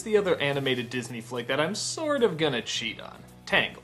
the other animated Disney flick that I'm sort of gonna cheat on. Tangled.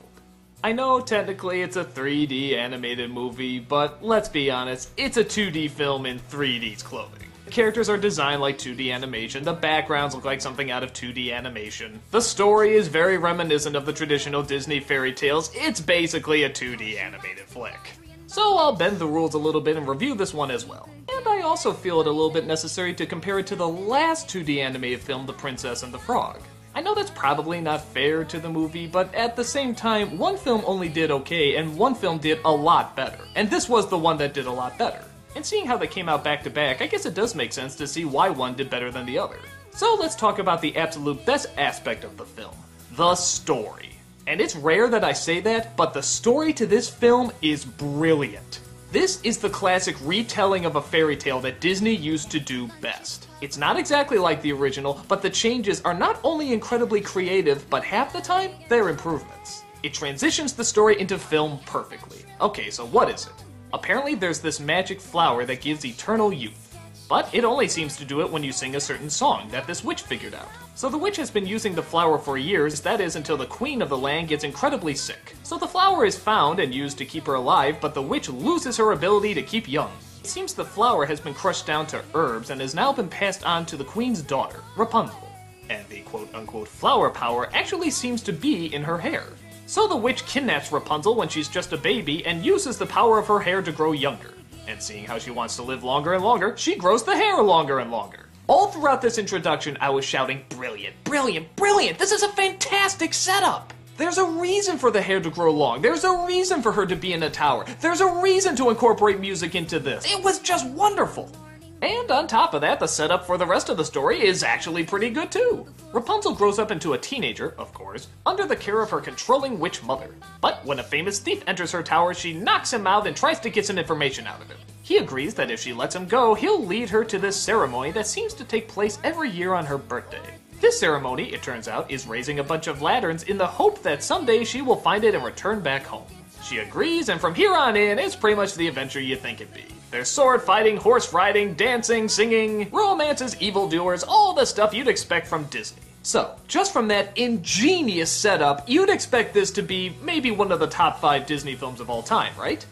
I know technically it's a 3D animated movie, but let's be honest, it's a 2D film in 3D's clothing. The characters are designed like 2D animation, the backgrounds look like something out of 2D animation. The story is very reminiscent of the traditional Disney fairy tales, it's basically a 2D animated flick. So I'll bend the rules a little bit and review this one as well. And I also feel it a little bit necessary to compare it to the last 2D animated film, The Princess and the Frog. I know that's probably not fair to the movie, but at the same time, one film only did okay and one film did a lot better. And this was the one that did a lot better. And seeing how they came out back to back, I guess it does make sense to see why one did better than the other. So let's talk about the absolute best aspect of the film, the story. And it's rare that I say that, but the story to this film is brilliant. This is the classic retelling of a fairy tale that Disney used to do best. It's not exactly like the original, but the changes are not only incredibly creative, but half the time, they're improvements. It transitions the story into film perfectly. Okay, so what is it? Apparently there's this magic flower that gives eternal youth. But it only seems to do it when you sing a certain song that this witch figured out. So the witch has been using the flower for years, that is until the queen of the land gets incredibly sick. So the flower is found and used to keep her alive, but the witch loses her ability to keep young. It seems the flower has been crushed down to herbs and has now been passed on to the queen's daughter, Rapunzel. And the quote-unquote flower power actually seems to be in her hair. So the witch kidnaps Rapunzel when she's just a baby and uses the power of her hair to grow younger. And seeing how she wants to live longer and longer, she grows the hair longer and longer. All throughout this introduction, I was shouting, brilliant, brilliant, brilliant! This is a fantastic setup! There's a reason for the hair to grow long. There's a reason for her to be in a tower. There's a reason to incorporate music into this. It was just wonderful! And on top of that, the setup for the rest of the story is actually pretty good too. Rapunzel grows up into a teenager, of course, under the care of her controlling witch mother. But when a famous thief enters her tower, she knocks him out and tries to get some information out of him. He agrees that if she lets him go, he'll lead her to this ceremony that seems to take place every year on her birthday. This ceremony, it turns out, is raising a bunch of lanterns in the hope that someday she will find it and return back home. She agrees, and from here on in, it's pretty much the adventure you think it'd be. There's sword fighting, horse riding, dancing, singing, romances, evildoers, all the stuff you'd expect from Disney. So, just from that ingenious setup, you'd expect this to be maybe one of the top 5 Disney films of all time, right?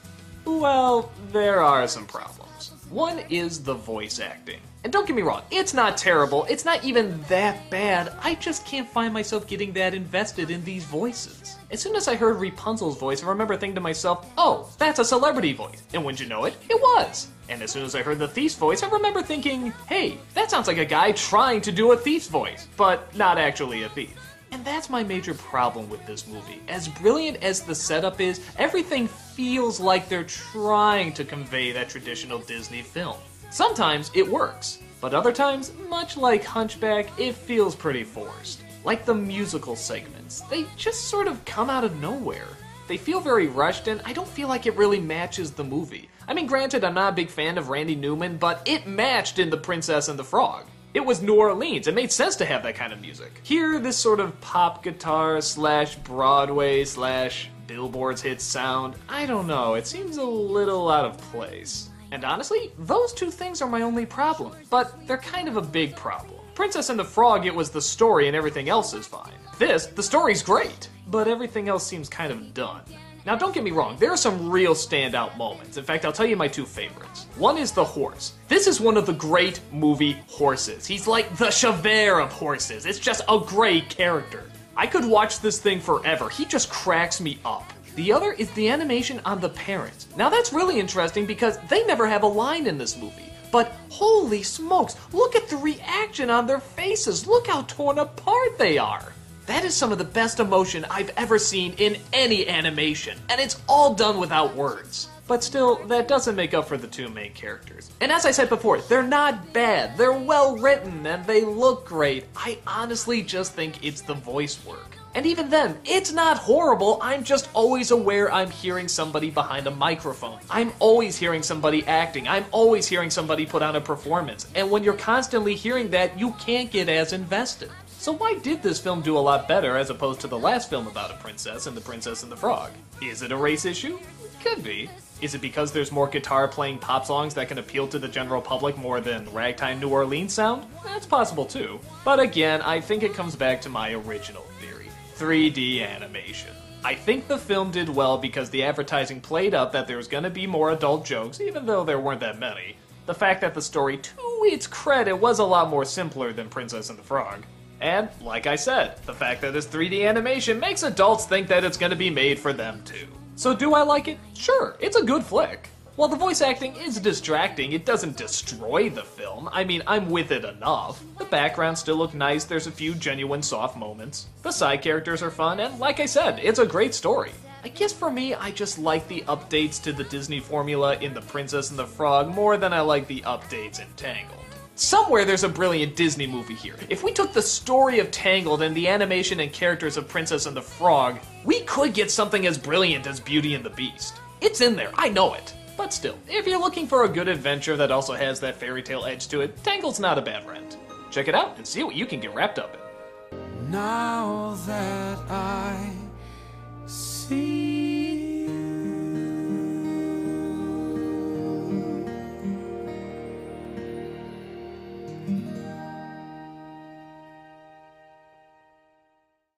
Well, there are some problems. One is the voice acting. And don't get me wrong, it's not terrible, it's not even that bad, I just can't find myself getting that invested in these voices. As soon as I heard Rapunzel's voice, I remember thinking to myself, oh, that's a celebrity voice. And wouldn't you know it, it was. And as soon as I heard the thief's voice, I remember thinking, hey, that sounds like a guy trying to do a thief's voice, but not actually a thief. And that's my major problem with this movie. As brilliant as the setup is, everything feels like they're trying to convey that traditional Disney film. Sometimes it works, but other times, much like Hunchback, it feels pretty forced. Like the musical segments, they just sort of come out of nowhere. They feel very rushed, and I don't feel like it really matches the movie. I mean, granted, I'm not a big fan of Randy Newman, but it matched in The Princess and the Frog. It was New Orleans, it made sense to have that kind of music. Here, this sort of pop guitar slash Broadway slash Billboard's hit sound, I don't know, it seems a little out of place. And honestly, those two things are my only problem, but they're kind of a big problem. Princess and the Frog, it was the story and everything else is fine. This, the story's great, but everything else seems kind of done. Now don't get me wrong, there are some real standout moments. In fact, I'll tell you my 2 favorites. One is the horse. This is one of the great movie horses. He's like the Javert of horses. It's just a great character. I could watch this thing forever. He just cracks me up. The other is the animation on the parents. Now that's really interesting because they never have a line in this movie. But holy smokes, look at the reaction on their faces. Look how torn apart they are. That is some of the best emotion I've ever seen in any animation, and it's all done without words. But still, that doesn't make up for the 2 main characters. And as I said before, they're not bad, they're well written, and they look great. I honestly just think it's the voice work. And even then, it's not horrible, I'm just always aware I'm hearing somebody behind a microphone. I'm always hearing somebody acting, I'm always hearing somebody put on a performance. And when you're constantly hearing that, you can't get as invested. So why did this film do a lot better as opposed to the last film about a princess and The Princess and the Frog? Is it a race issue? Could be. Is it because there's more guitar playing pop songs that can appeal to the general public more than ragtime New Orleans sound? That's possible too. But again, I think it comes back to my original theory. 3D animation. I think the film did well because the advertising played up that there was going to be more adult jokes, even though there weren't that many. The fact that the story, to its credit, was a lot more simpler than Princess and the Frog. And, like I said, the fact that it's 3D animation makes adults think that it's going to be made for them too. So do I like it? Sure, it's a good flick. While the voice acting is distracting, it doesn't destroy the film. I mean, I'm with it enough. The backgrounds still look nice, there's a few genuine soft moments. The side characters are fun, and like I said, it's a great story. I guess for me, I just like the updates to the Disney formula in The Princess and the Frog more than I like the updates in Tangled. Somewhere there's a brilliant Disney movie here. If we took the story of Tangled and the animation and characters of Princess and the Frog, we could get something as brilliant as Beauty and the Beast. It's in there, I know it. But still, if you're looking for a good adventure that also has that fairy tale edge to it, Tangled's not a bad rent. Check it out and see what you can get wrapped up in. Now that I see